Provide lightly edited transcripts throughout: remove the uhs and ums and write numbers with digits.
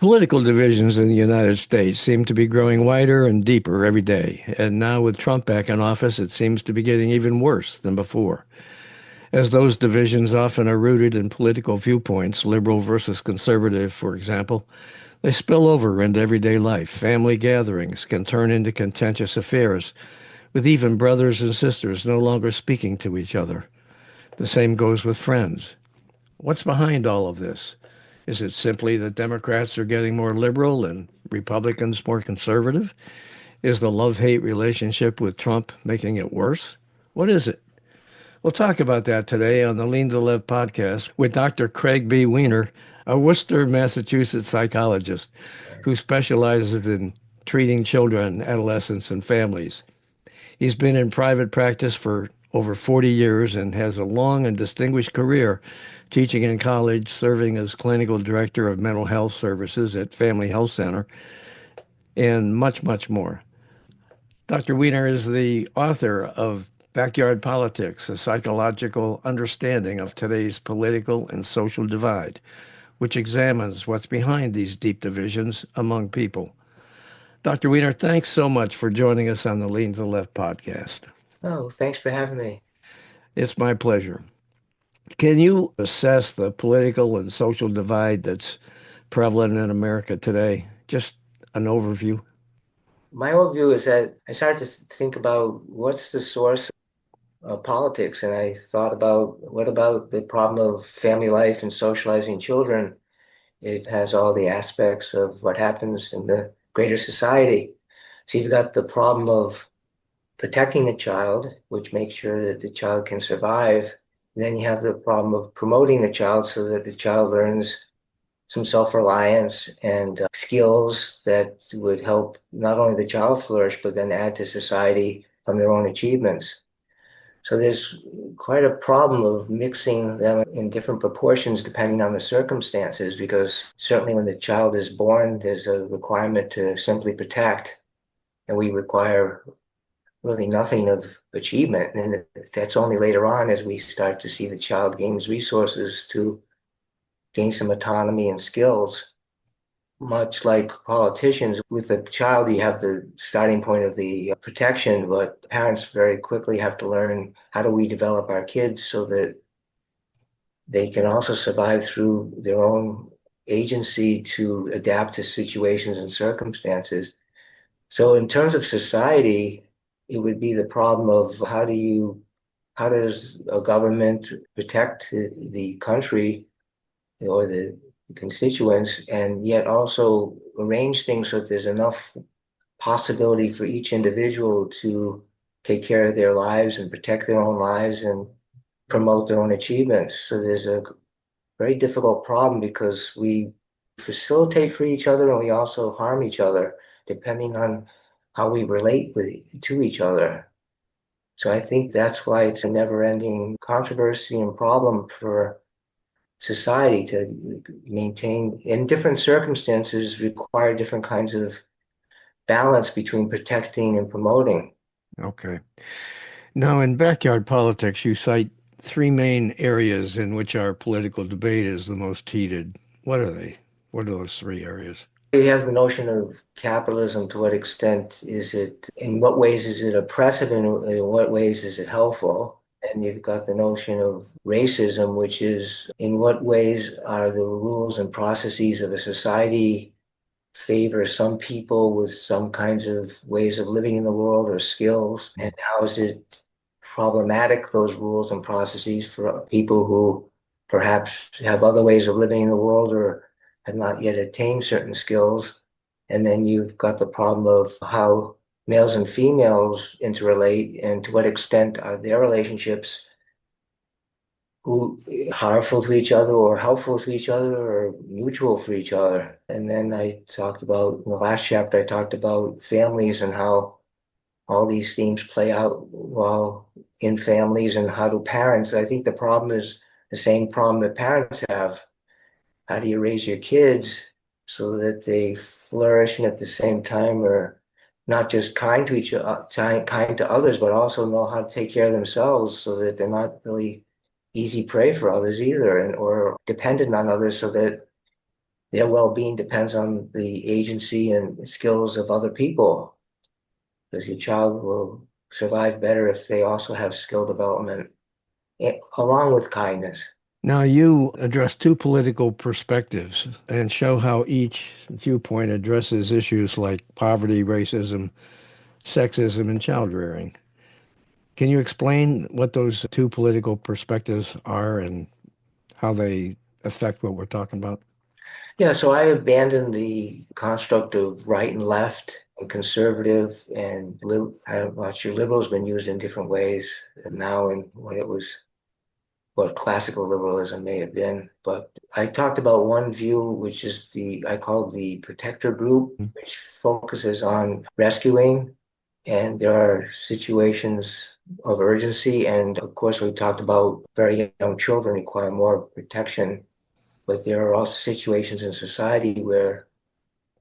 Political divisions in the United States seem to be growing wider and deeper every day, and now with Trump back in office, it seems to be getting even worse than before. As those divisions often are rooted in political viewpoints, liberal versus conservative, for example, they spill over into everyday life. Family gatherings can turn into contentious affairs, with even brothers and sisters no longer speaking to each other. The same goes with friends. What's behind all of this? Is it simply that Democrats are getting more liberal and Republicans more conservative? Is the love-hate relationship with Trump making it worse? What is it? We'll talk about that today on the Lean to Live podcast with Dr. Craig B. Wiener, a Worcester, Massachusetts psychologist who specializes in treating children, adolescents, and families. He's been in private practice for over 40 years and has a long and distinguished career teaching in college, serving as clinical director of mental health services at Family Health Center, and much, much more. Dr. Wiener is the author of Backyard Politics, a psychological understanding of today's political and social divide, which examines what's behind these deep divisions among people. Dr. Wiener, thanks so much for joining us on the Lean to the Left podcast. Oh, thanks for having me. It's my pleasure. Can you assess the political and social divide that's prevalent in America today? Just an overview. My overview is that I started to think about what's the source of politics, and I thought about what about the problem of family life and socializing children? It has all the aspects of what happens in the greater society. So you've got the problem of protecting the child, which makes sure that the child can survive. Then you have the problem of promoting the child so that the child learns some self-reliance and skills that would help not only the child flourish, but then add to society from their own achievements. So there's quite a problem of mixing them in different proportions depending on the circumstances, because certainly when the child is born, there's a requirement to simply protect, and we require really nothing of achievement. And that's only later on as we start to see the child gains resources to gain some autonomy and skills. Much like politicians, with a child, you have the starting point of the protection, but parents very quickly have to learn how do we develop our kids so that they can also survive through their own agency to adapt to situations and circumstances. So in terms of society, it would be the problem of how does a government protect the country or the constituents, and yet also arrange things so that there's enough possibility for each individual to take care of their lives and protect their own lives and promote their own achievements. So there's a very difficult problem because we facilitate for each other and we also harm each other depending on how we relate to each other. So I think that's why it's a never-ending controversy and problem for society to maintain in different circumstances require different kinds of balance between protecting and promoting. Okay. Now, in backyard politics, you cite three main areas in which our political debate is the most heated. What are they? What are those three areas? You have the notion of capitalism. To what extent is it, in what ways is it oppressive and in what ways is it helpful? And you've got the notion of racism, which is in what ways are the rules and processes of a society favor some people with some kinds of ways of living in the world or skills, and how is it problematic, those rules and processes, for people who perhaps have other ways of living in the world or have not yet attained certain skills. And then you've got the problem of how males and females interrelate and to what extent are their relationships who harmful to each other or helpful to each other or mutual for each other. And then I talked about, in the last chapter, I talked about families and how all these themes play out while in families, and how do parents. I think the problem is the same problem that parents have. How do you raise your kids so that they flourish and at the same time are not just kind to each other, kind to others, but also know how to take care of themselves so that they're not really easy prey for others either, and or dependent on others, so that their well-being depends on the agency and skills of other people, because your child will survive better if they also have skill development along with kindness. Now, you address two political perspectives and show how each viewpoint addresses issues like poverty, racism, sexism, and child rearing. Can you explain what those two political perspectives are and how they affect what we're talking about? Yeah, so I abandoned the construct of right and left and conservative and I'm not sure liberal's been used in different ways now and when it was what classical liberalism may have been. But I talked about one view, which is I call the protector group, which focuses on rescuing. And there are situations of urgency. And of course, we talked about very young children require more protection. But there are also situations in society where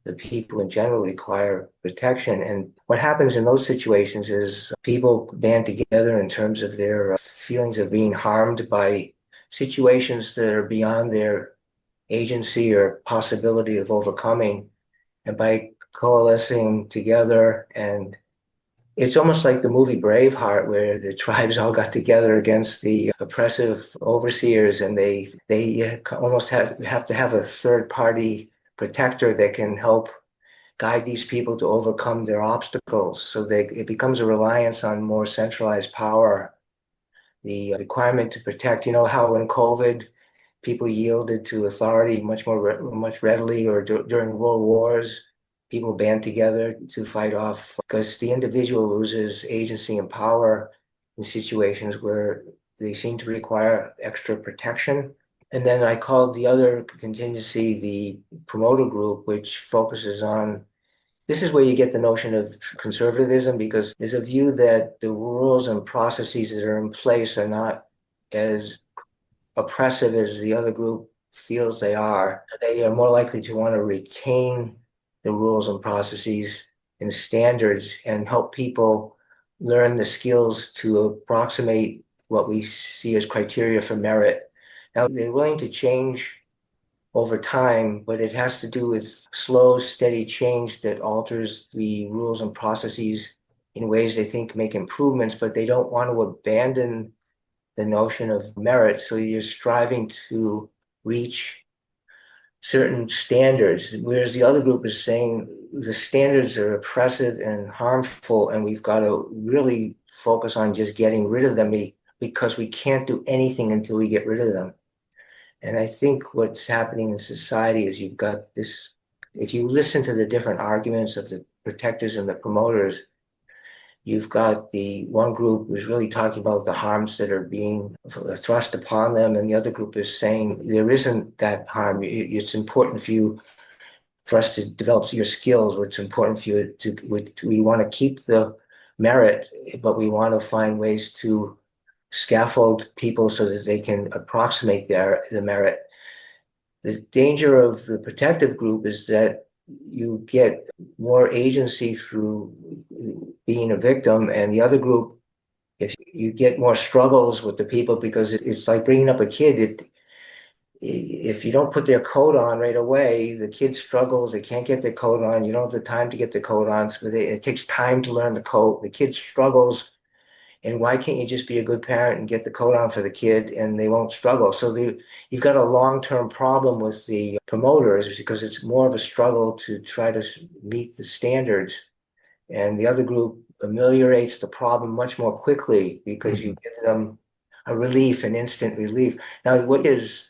the people in general require protection. And what happens in those situations is people band together in terms of their feelings of being harmed by situations that are beyond their agency or possibility of overcoming. And by coalescing together, and it's almost like the movie Braveheart, where the tribes all got together against the oppressive overseers, and they almost have to have a third party protector that can help guide these people to overcome their obstacles. So it becomes a reliance on more centralized power. The requirement to protect, you know, how in COVID people yielded to authority much readily, or during world wars, people band together to fight off because the individual loses agency and power in situations where they seem to require extra protection. And then I called the other contingency the promoter group, which focuses on this is where you get the notion of conservatism, because there's a view that the rules and processes that are in place are not as oppressive as the other group feels they are. They are more likely to want to retain the rules and processes and standards and help people learn the skills to approximate what we see as criteria for merit. Now, they're willing to change over time, but it has to do with slow, steady change that alters the rules and processes in ways they think make improvements, but they don't want to abandon the notion of merit. So you're striving to reach certain standards, whereas the other group is saying the standards are oppressive and harmful, and we've got to really focus on just getting rid of them because we can't do anything until we get rid of them. And I think what's happening in society is you've got this, if you listen to the different arguments of the protectors and the promoters, you've got the one group who's really talking about the harms that are being thrust upon them, and the other group is saying there isn't that harm. It's important for us to develop your skills. What's important for you we want to keep the merit, but we want to find ways to scaffold people so that they can approximate the merit. The danger of the protective group is that you get more agency through being a victim, and the other group, if you get more struggles with the people because it's like bringing up a kid. If you don't put their coat on right away, the kid struggles. They can't get their coat on. You don't have the time to get the coat on. So it takes time to learn the coat. The kid struggles. And why can't you just be a good parent and get the coat on for the kid and they won't struggle? So you've got a long-term problem with the promoters because it's more of a struggle to try to meet the standards. And the other group ameliorates the problem much more quickly because you Mhm. give them a relief, an instant relief. Now, what is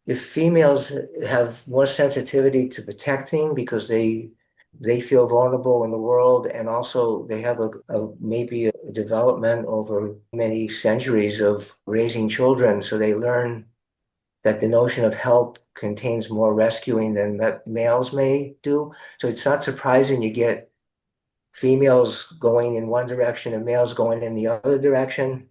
if females have more sensitivity to protecting because they feel vulnerable in the world, and also they have maybe a development over many centuries of raising children, so they learn that the notion of help contains more rescuing than that males may do. So it's not surprising you get females going in one direction and males going in the other direction.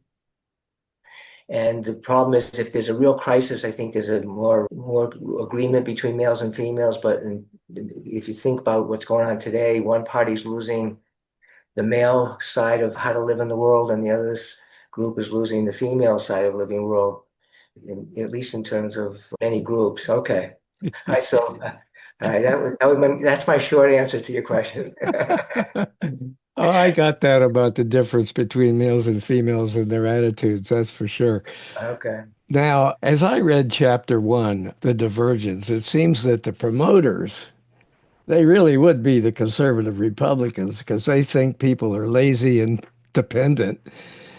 And the problem is, if there's a real crisis, I think there's a more agreement between males and females. But if you think about what's going on today, one party's losing the male side of how to live in the world, and the other group is losing the female side of living world, at least in terms of many groups. Okay. I so that's my short answer to your question. Oh, I got that about the difference between males and females and their attitudes, that's for sure. Okay. Now, as I read chapter one, The Divergence, it seems that the promoters, they really would be the conservative Republicans because they think people are lazy and dependent.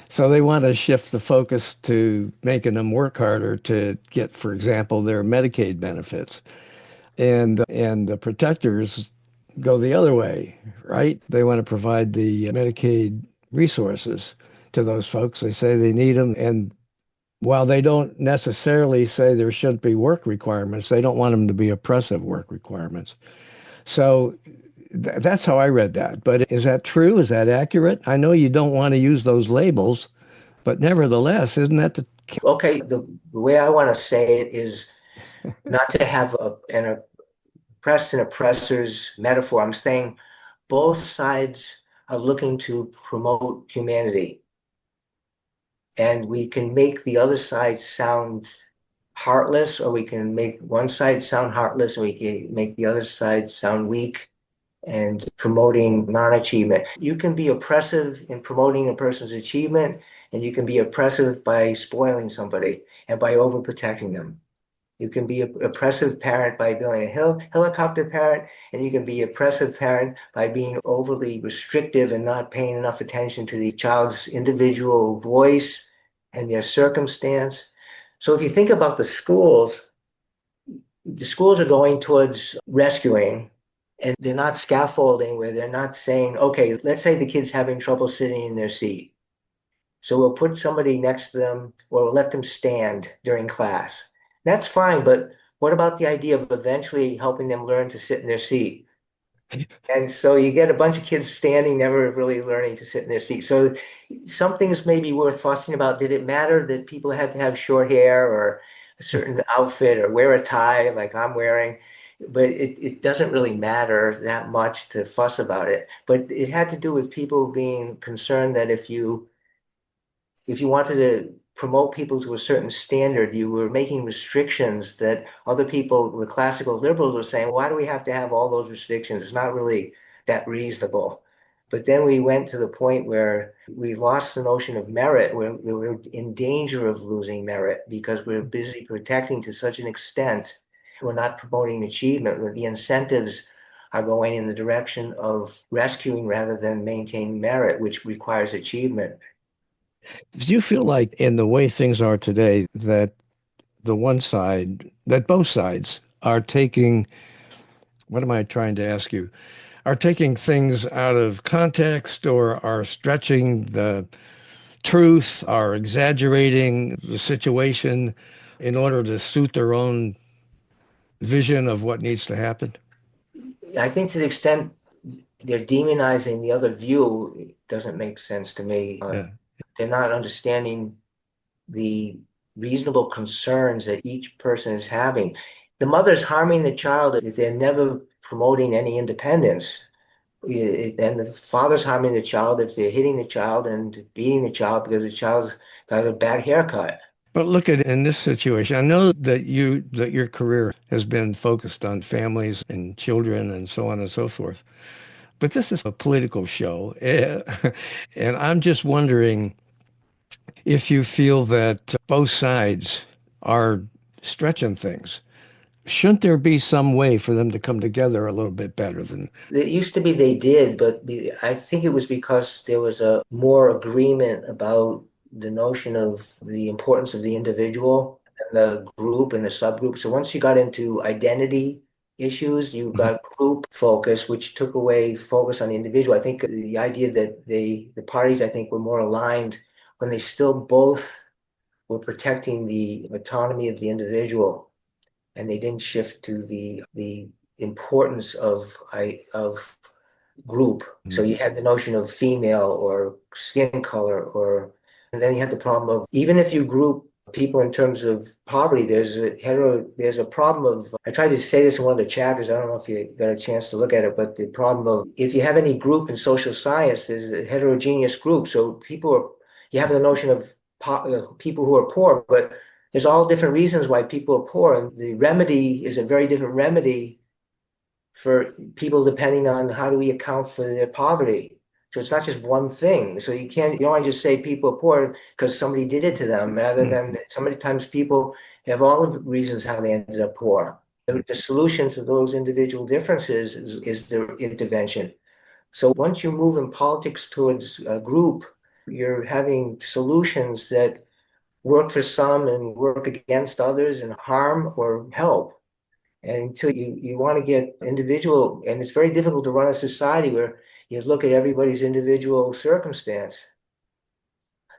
So they want to shift the focus to making them work harder to get, for example, their Medicaid benefits. And the protectors go the other way, right? They want to provide the Medicaid resources to those folks. They say they need them. And while they don't necessarily say there shouldn't be work requirements, they don't want them to be oppressive work requirements. So that's how I read that. But is that true? Is that accurate? I know you don't want to use those labels, but nevertheless, isn't that the Okay, the way I want to say it is not to have an oppressed and oppressor's metaphor. I'm saying both sides are looking to promote humanity, and we can make the other side sound heartless, or we can make one side sound heartless, and we can make the other side sound weak and promoting non-achievement. You can be oppressive in promoting a person's achievement, and you can be oppressive by spoiling somebody and by overprotecting them. You can be an oppressive parent by being a helicopter parent, and you can be oppressive parent by being overly restrictive and not paying enough attention to the child's individual voice and their circumstance. So if you think about the schools are going towards rescuing, and they're not scaffolding where they're not saying, okay, let's say the kid's having trouble sitting in their seat. So we'll put somebody next to them or we'll let them stand during class. That's fine, but what about the idea of eventually helping them learn to sit in their seat? And so you get a bunch of kids standing, never really learning to sit in their seat. So some things may be worth fussing about. Did it matter that people had to have short hair or a certain outfit or wear a tie like I'm wearing? But it doesn't really matter that much to fuss about it. But it had to do with people being concerned that if you wanted to promote people to a certain standard, you were making restrictions that other people, the classical liberals, were saying, why do we have to have all those restrictions? It's not really that reasonable. But then we went to the point where we lost the notion of merit. We're in danger of losing merit because we're busy protecting to such an extent. We're not promoting achievement. Where the incentives are going in the direction of rescuing rather than maintaining merit, which requires achievement. do you feel like in the way things are today that the one side, that both sides are taking, what am I trying to ask you? Are taking things out of context or are stretching the truth, are exaggerating the situation in order to suit their own vision of what needs to happen? I think to the extent they're demonizing the other view, it doesn't make sense to me. Yeah. They're not understanding the reasonable concerns that each person is having. The mother's harming the child if they're never promoting any independence. And the father's harming the child if they're hitting the child and beating the child because the child's got a bad haircut. But look at in this situation, I know that your career has been focused on families and children and so on and so forth. But this is a political show. And I'm just wondering if you feel that both sides are stretching things. Shouldn't there be some way for them to come together a little bit better than It used to be they did, but I think it was because there was a more agreement about the notion of the importance of the individual and the group and the subgroup. So once you got into identity issues, you got group focus, which took away focus on the individual. I think the idea that the parties, I think, were more aligned when they still both were protecting the autonomy of the individual and they didn't shift to the importance of group. So you had the notion of female or skin color, or and then you had the problem of even if you group people in terms of poverty, there's a problem of I tried to say this in one of the chapters. I don't know if you got a chance to look at it, but the problem of if you have any group in social science, there's a heterogeneous group. So you have the notion of people who are poor, but there's all different reasons why people are poor, and the remedy is a very different remedy for people depending on how do we account for their poverty. So it's not just one thing. So you don't want to just say people are poor because somebody did it to them, rather Mm. than so many times people have all of the reasons how they ended up poor. The solution to those individual differences is the intervention. So once you move in politics towards a group, you're having solutions that work for some and work against others and harm or help. And until you want to get individual, and it's very difficult to run a society where you look at everybody's individual circumstance.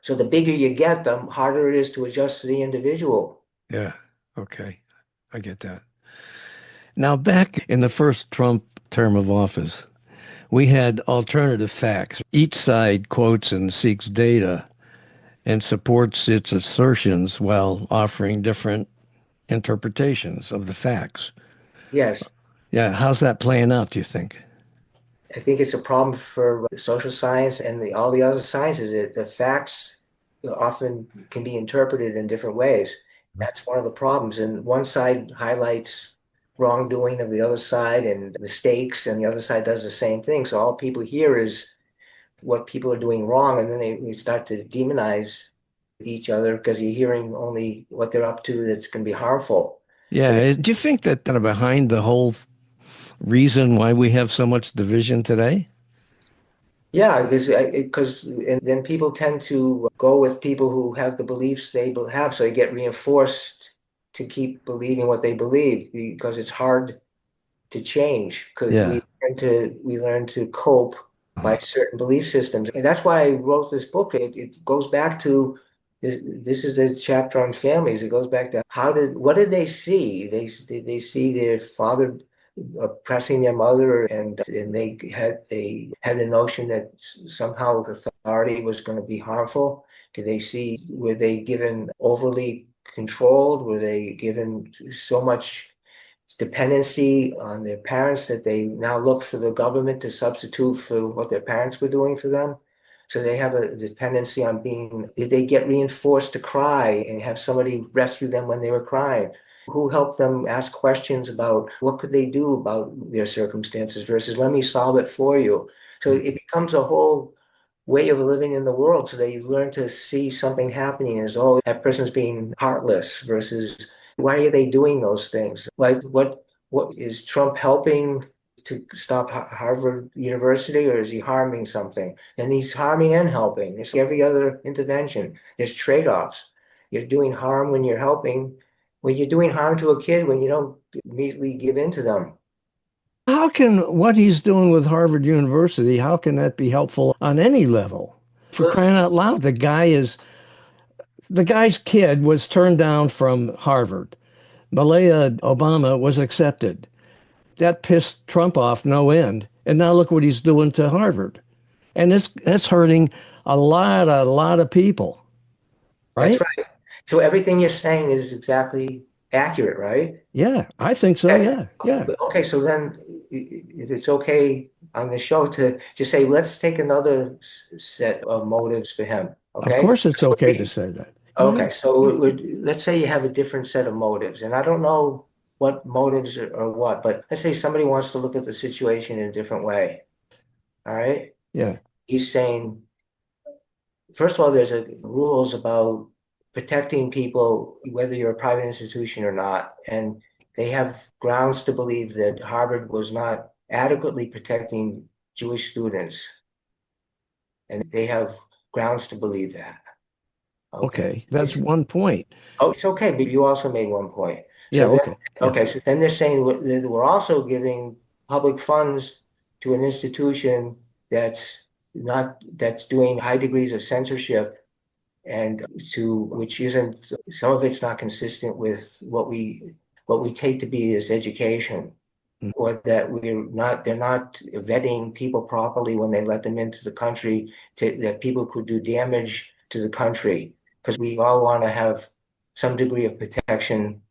So the bigger you get, the harder it is to adjust to the individual. Yeah. Okay. I get that. Now, back in the first Trump term of office, we had alternative facts. Each side quotes and seeks data and supports its assertions while offering different interpretations of the facts. Yes, Yeah, how's that playing out, do you think? I think it's a problem for social science and all the other sciences. The facts often can be interpreted in different ways. That's one of the problems. And one side highlights wrongdoing of the other side and mistakes, and the other side does the same thing. So all people hear is what people are doing wrong, and then they start to demonize each other because you're hearing only what they're up to that's going to be harmful. So Yeah, do you think that kind of behind the whole reason why we have so much division today? yeah, because and then people tend to go with people who have the beliefs they have, so they get reinforced to keep believing what they believe because it's hard to change because Yeah. we learn to cope by certain belief systems, and that's why I wrote this book. It goes back to this is the chapter on families. It goes back to what did they see? They see their father oppressing their mother, and they had the notion that somehow authority was going to be harmful. Did they see, were they given overly controlled? Were they given so much dependency on their parents that they now look for the government to substitute for what their parents were doing for them? So they have a dependency on did they get reinforced to cry and have somebody rescue them when they were crying? Who helped them ask questions about what could they do about their circumstances versus let me solve it for you? So it becomes a whole way of living in the world. So they learn to see something happening as, oh, that person's being heartless versus why are they doing those things? Like what is Trump helping to stop Harvard University, or is he harming something? And he's harming and helping. It's every other intervention. There's trade-offs. You're doing harm when you're helping. When you're doing harm to a kid, when you don't immediately give in to them. How can what he's doing with Harvard University, how can that be helpful on any level? For Well, crying out loud, the guy's kid was turned down from Harvard. Malaya Obama was accepted. That pissed Trump off no end. And now look what he's doing to Harvard. And that's hurting a lot of people, that's right? right. So everything you're saying is exactly accurate, right? Yeah, I think so. Okay. Yeah, yeah. Okay, so then if it's okay on the show to just say, let's take another set of motives for him. Of Okay. course it's okay to say that. Yeah. Okay, so let's say you have a different set of motives, and I don't know what motives are what, but let's say somebody wants to look at the situation in a different way. All right. Yeah. He's saying, first of all, there's rules about protecting people, whether you're a private institution or not. And they have grounds to believe that Harvard was not adequately protecting Jewish students. And they have grounds to believe that. Okay. Okay. That's one point. Oh, it's okay, but you also made one point. Yeah, So then, okay. Yeah. okay, so then they're saying that we're also giving public funds to an institution that's doing high degrees of censorship and to which isn't some of it's not consistent with what we take to be as education, Mm. or that they're not vetting people properly when they let them into the country that people could do damage to the country because we all want to have some degree of protection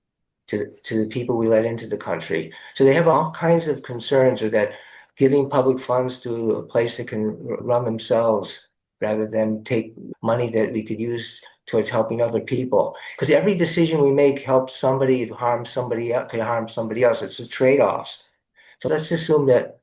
to the people we let into the country. So they have all kinds of concerns, or that giving public funds to a place that can run themselves rather than take money that we could use towards helping other people. Because every decision we make helps somebody, it harms somebody else, could harm somebody else. It's the trade-offs. So let's assume that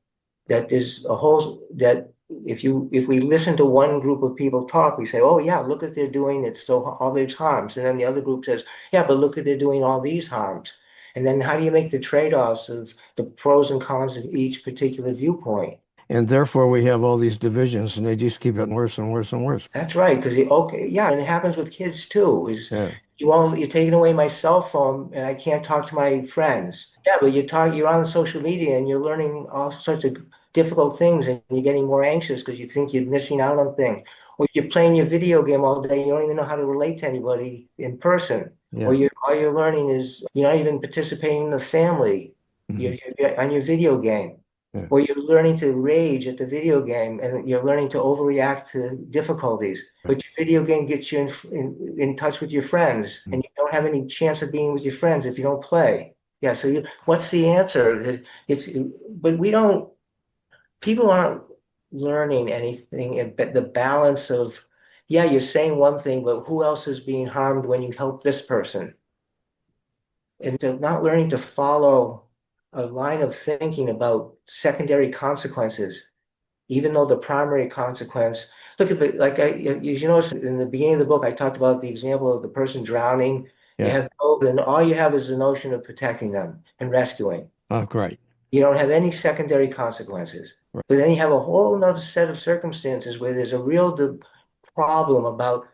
there's a whole that if we listen to one group of people talk, we say, oh yeah, look what they're doing, it's so all these harms. And then the other group says, yeah, but look what they're doing all these harms. And then how do you make the trade-offs of the pros and cons of each particular viewpoint? And therefore, we have all these divisions, and they just keep getting worse and worse and worse. That's right, because okay, yeah, and it happens with kids too. Is Yeah. you're taking away my cell phone and I can't talk to my friends. Yeah, but you're on social media and you're learning all sorts of difficult things and you're getting more anxious because you think you're missing out on things. Or you're playing your video game all day, you don't even know how to relate to anybody in person. Or Yeah. you all you're learning is you're not even participating in the family. Hmm. You're on your video game. Yeah. Or you're learning to rage at the video game and you're learning to overreact to difficulties. Right. But your video game gets you in touch with your friends, Mm. and you don't have any chance of being with your friends if you don't play. Yeah, so what's the answer? But we don't, people aren't learning anything, but the balance of, yeah, you're saying one thing, but who else is being harmed when you help this person? And to not learning to follow a line of thinking about secondary consequences, even though the primary consequence, look at the, like you notice in the beginning of the book, I talked about the example of the person drowning. You Yeah. have, and all you have is the notion of protecting them and rescuing. Oh, great. You don't have any secondary consequences. Right. But then you have a whole nother set of circumstances where there's a real problem about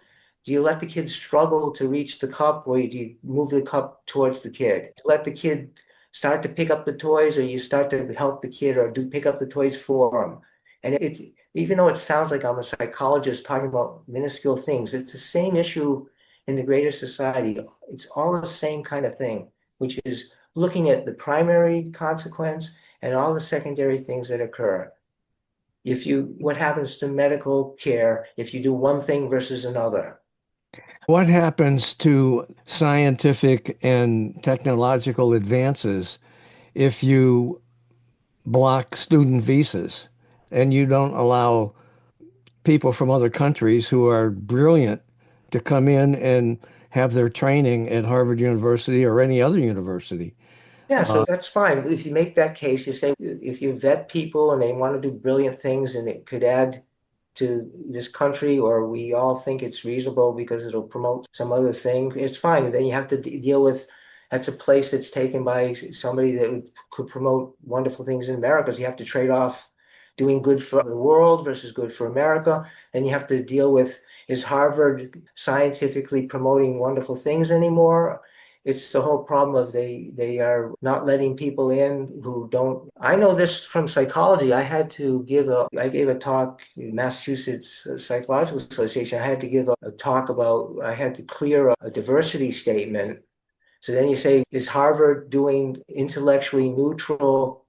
do you let the kid struggle to reach the cup or do you move the cup towards the kid? Let the kid start to pick up the toys or you start to help the kid or do pick up the toys for him. And it's even though it sounds like I'm a psychologist talking about minuscule things, it's the same issue in the greater society. It's all the same kind of thing, which is looking at the primary consequence and all the secondary things that occur. What happens to medical care if you do one thing versus another? What happens to scientific and technological advances if you block student visas and you don't allow people from other countries who are brilliant to come in and have their training at Harvard University or any other university? Yeah, so Uh, that's fine. If you make that case, you say if you vet people and they want to do brilliant things and it could add to this country, or we all think it's reasonable because it'll promote some other thing, it's fine. Then you have to deal with that's a place that's taken by somebody that could promote wonderful things in America. So you have to trade off doing good for the world versus good for America. Then you have to deal with is Harvard scientifically promoting wonderful things anymore? It's the whole problem of they are not letting people in who don't. I know this from psychology. I gave a talk in Massachusetts Psychological Association. I had to give a talk about I had to clear a diversity statement. So then you say, is Harvard doing intellectually neutral,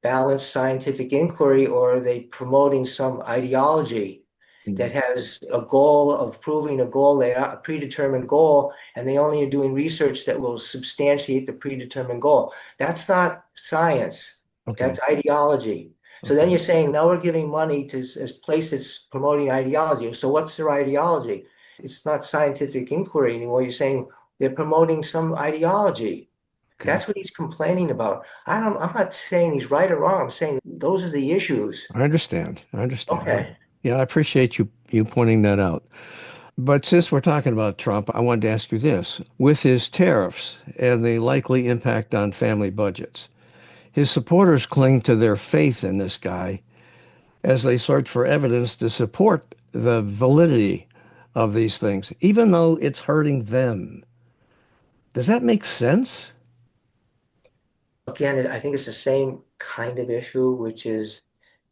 balanced scientific inquiry, or are they promoting some ideology that has a goal of proving a goal, a predetermined goal, and they only are doing research that will substantiate the predetermined goal? That's not science. okay. That's ideology. So then Okay. you're saying now we're giving money to a place that's promoting ideology. So what's their ideology? It's not scientific inquiry anymore. You're saying they're promoting some ideology. Okay. That's what he's complaining about. I'm not saying he's right or wrong. I'm saying those are the issues. I understand. I understand. Okay. Yeah, I appreciate you pointing that out. But since we're talking about Trump, I wanted to ask you this. With his tariffs and the likely impact on family budgets, his supporters cling to their faith in this guy as they search for evidence to support the validity of these things, even though it's hurting them. Does that make sense? Again, I think it's the same kind of issue, which is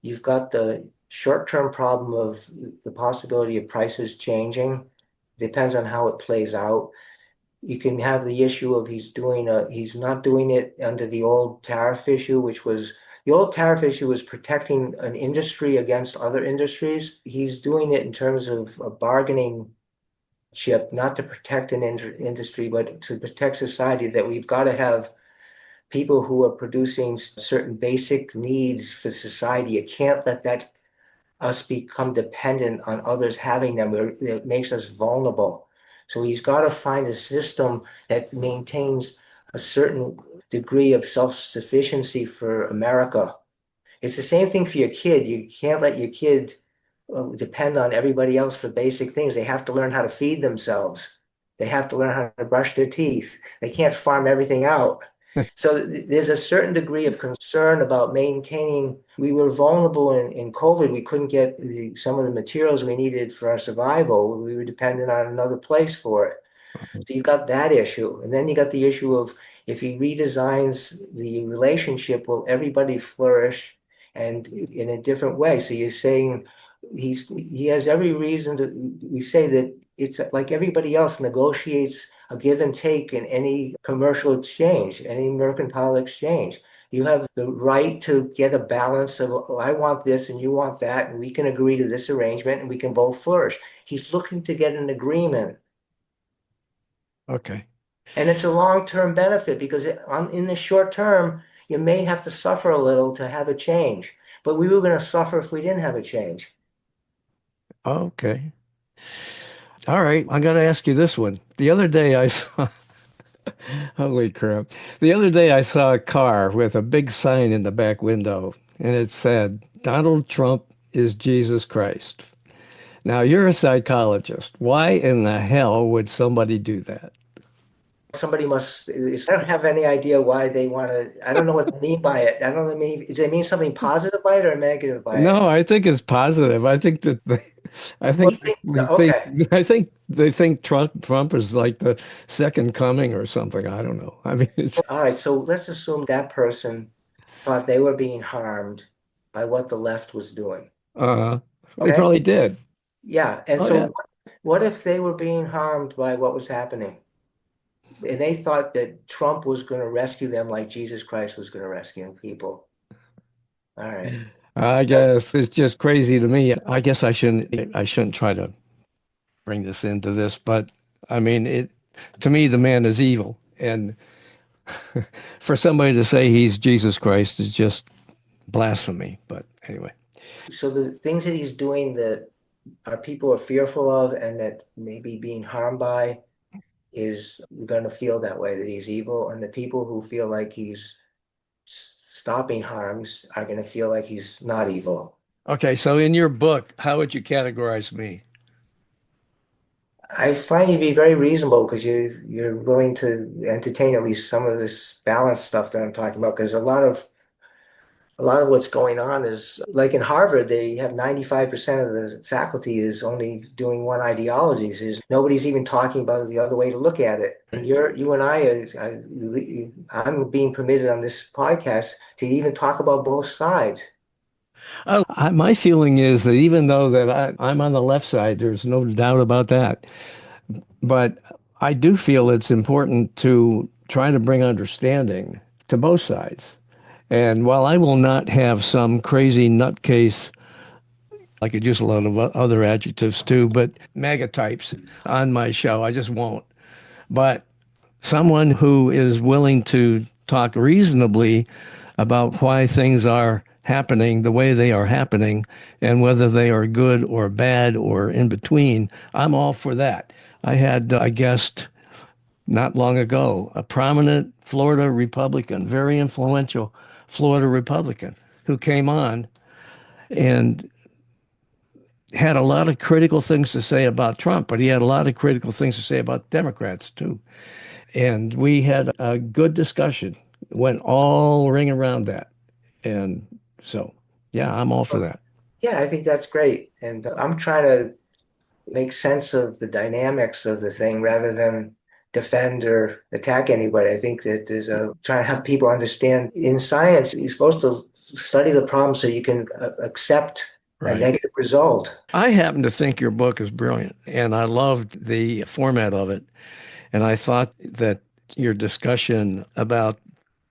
you've got the short-term problem of the possibility of prices changing. Depends on how it plays out. You can have the issue of he's not doing it under the old tariff issue, which was the old tariff issue was protecting an industry against other industries. He's doing it in terms of a bargaining chip, not to protect an industry, but to protect society, that we've got to have people who are producing certain basic needs for society. You can't let that us become dependent on others having them. It makes us vulnerable. So he's got to find a system that maintains a certain degree of self-sufficiency for America. It's the same thing for your kid. You can't let your kid depend on everybody else for basic things. They have to learn how to feed themselves. They have to learn how to brush their teeth. They can't farm everything out. So there's a certain degree of concern about maintaining. We were vulnerable in COVID. We couldn't get some of the materials we needed for our survival. We were dependent on another place for it. So you've got that issue. And then you got the issue of if he redesigns the relationship, will everybody flourish and in a different way? So you're saying he has every reason to we say that it's like everybody else negotiates a give and take in any commercial exchange, any mercantile exchange. You have the right to get a balance of, oh, I want this and you want that, and we can agree to this arrangement and we can both flourish. He's looking to get an agreement. Okay. And it's a long-term benefit because in the short term, you may have to suffer a little to have a change. But we were going to suffer if we didn't have a change. Okay. All right. I got to ask you this one. The other day I saw, holy crap. The other day I saw a car with a big sign in the back window and it said, Donald Trump is Jesus Christ. Now you're a psychologist. Why in the hell would somebody do that? Somebody must, I don't have any idea why they want to, I don't know what they mean by it. I don't know, do they mean something positive by it or negative by it? No, I think it's positive. I think that I Well, think you think, they think okay. I think they think Trump is like the second coming or something. I don't know. I mean, it's All right. So let's assume that person thought they were being harmed by what the left was doing. uh they Okay. probably did. Yeah. And Oh yeah. so what if they were being harmed by what was happening? And they thought that Trump was going to rescue them like Jesus Christ was going to rescue people. All right. I guess it's just crazy to me. I guess I shouldn't try to bring this into this, but I mean it to me the man is evil. And for somebody to say he's Jesus Christ is just blasphemy. But anyway. So the things that he's doing that our people are fearful of and that maybe being harmed by is going to feel that way, that he's evil. And the people who feel like he's stopping harms are going to feel like he's not evil. Okay, so in your book, how would you categorize me? I find you to be very reasonable because you're willing to entertain at least some of this balanced stuff that I'm talking about. Because a lot of what's going on is like in Harvard, they have 95% of the faculty is only doing one ideology. Nobody's even talking about the other way to look at it. And you and I'm being permitted on this podcast to even talk about both sides. My feeling is that even though that I'm on the left side, there's no doubt about that. But I do feel it's important to try to bring understanding to both sides. And while I will not have some crazy nutcase, I could use a lot of other adjectives too, but mega types on my show, I just won't. But someone who is willing to talk reasonably about why things are happening the way they are happening and whether they are good or bad or in between, I'm all for that. I had a guest not long ago, a prominent Florida Republican, very influential Florida Republican, who came on and had a lot of critical things to say about Trump, but he had a lot of critical things to say about Democrats too. And we had a good discussion, went all ring around that. And so, yeah, I'm all for that. Yeah, I think that's great. And I'm trying to make sense of the dynamics of the thing rather than defend or attack anybody. I think that there's a trying to have people understand in science, you're supposed to study the problem so you can accept a Right. negative result. I happen to think your book is brilliant, and I loved the format of it. And I thought that your discussion about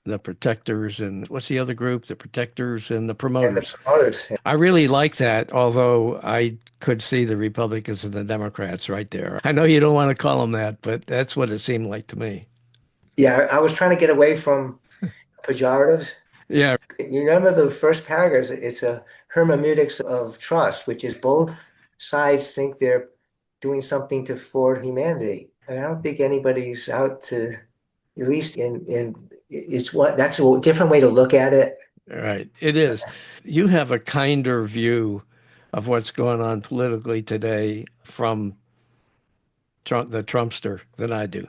the protectors and what's the other group? The protectors and the And the promoters. promoters. I really like that, although I could see the Republicans and the Democrats right there. I know you don't want to call them that, but that's what it seemed like to me. Yeah, I was trying to get away from pejoratives. Yeah. You remember the first paragraph, it's a hermeneutics of trust, which is both sides think they're doing something to forward humanity. I don't think anybody's out to, at least it's what, that's a different way to look at it. Right. It is. You have a kinder view of what's going on politically today from the Trumpster than I do.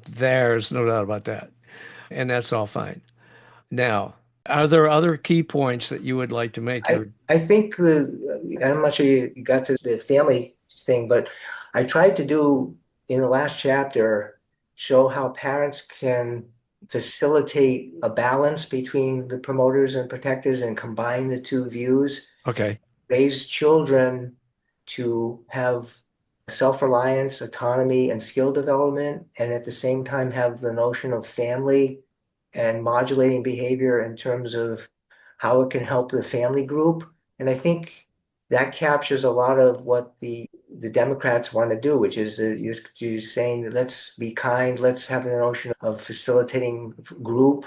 There's no doubt about that. And that's all fine. Now, are there other key points that you would like to make I here? I think I'm not sure you got to the family thing, but I tried to do in the last chapter show how parents can facilitate a balance between the promoters and protectors and combine the two views, Okay. raise children to have self-reliance, autonomy, and skill development, and at the same time have the notion of family and modulating behavior in terms of how it can help the family group. And I think that captures a lot of what the Democrats want to do, which is you're saying that let's be kind, let's have the notion of facilitating group.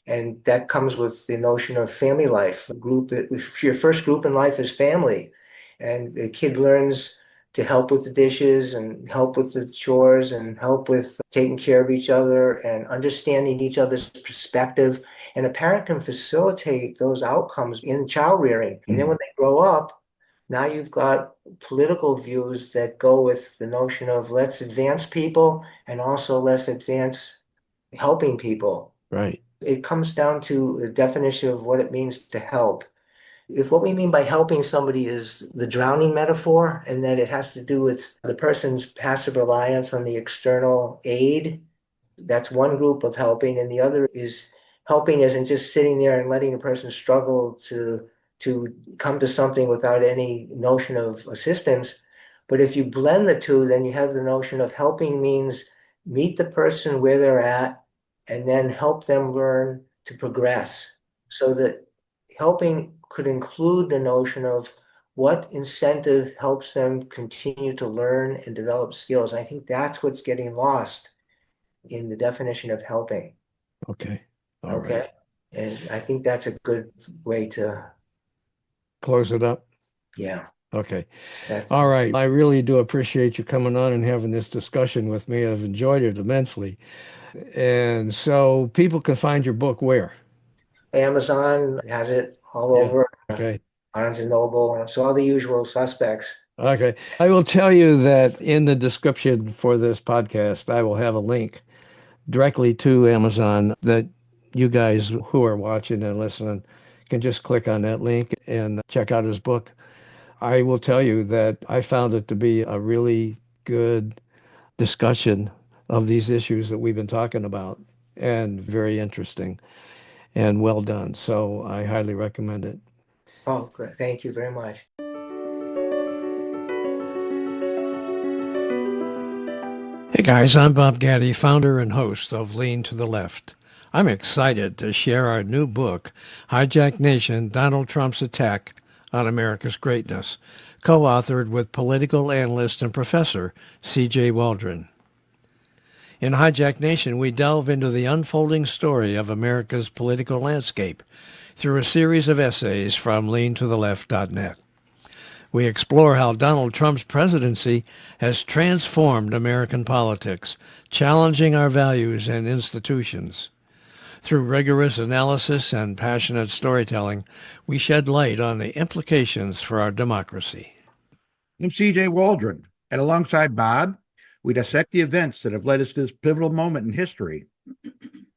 And that comes with the notion of family life. Group, if your first group in life is family, and the kid learns to help with the dishes and help with the chores and help with taking care of each other and understanding each other's perspective. And a parent can facilitate those outcomes in child rearing. And then when they grow up, now you've got political views that go with the notion of let's advance people and also let's advance helping people. Right. It comes down to the definition of what it means to help. If what we mean by helping somebody is the drowning metaphor, and that it has to do with the person's passive reliance on the external aid, that's one group of helping, and the other is helping isn't just sitting there and letting a person struggle to come to something without any notion of assistance. But if you blend the two, then you have the notion of helping means meet the person where they're at and then help them learn to progress. So that helping could include the notion of what incentive helps them continue to learn and develop skills. I think that's what's getting lost in the definition of helping. Okay. All right. Okay. And I think that's a good way to, Close it up. yeah, Okay. that's, All right. I really do appreciate you coming on and having this discussion with me. I've enjoyed it immensely. And so people can find your book where? Amazon has it all Yeah. over, Okay. Barnes and Noble, so all the usual suspects. Okay. I will tell you that in the description for this podcast, I will have a link directly to Amazon that you guys who are watching and listening can just click on that link and check out his book. I will tell you that I found it to be a really good discussion of these issues that we've been talking about and very interesting and well done. So I highly recommend it. Oh, great. Thank you very much. Hey guys, I'm Bob Gatty, founder and host of Lean to the Left. I'm excited to share our new book, Hijack Nation, Donald Trump's Attack on America's Greatness, co-authored with political analyst and professor C.J. Waldron. In Hijack Nation, we delve into the unfolding story of America's political landscape through a series of essays from leantotheleft.net. We explore how Donald Trump's presidency has transformed American politics, challenging our values and institutions. Through rigorous analysis and passionate storytelling, we shed light on the implications for our democracy. I'm CJ Waldron, and alongside Bob, we dissect the events that have led us to this pivotal moment in history.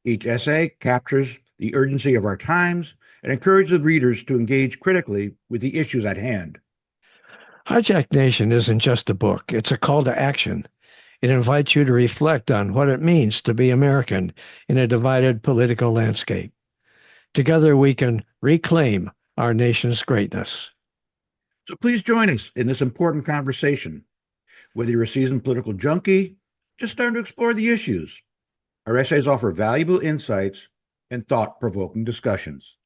Each essay captures the urgency of our times and encourages readers to engage critically with the issues at hand. Hijack Nation isn't just a book, it's a call to action. It invites you to reflect on what it means to be American in a divided political landscape. Together we can reclaim our nation's greatness. So please join us in this important conversation. Whether you're a seasoned political junkie, just starting to explore the issues, our essays offer valuable insights and thought-provoking discussions.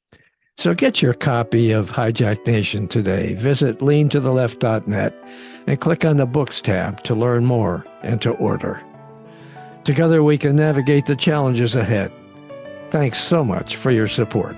So get your copy of Hijack Nation today. Visit leantotheleft.net and click on the Books tab to learn more and to order. Together we can navigate the challenges ahead. Thanks so much for your support.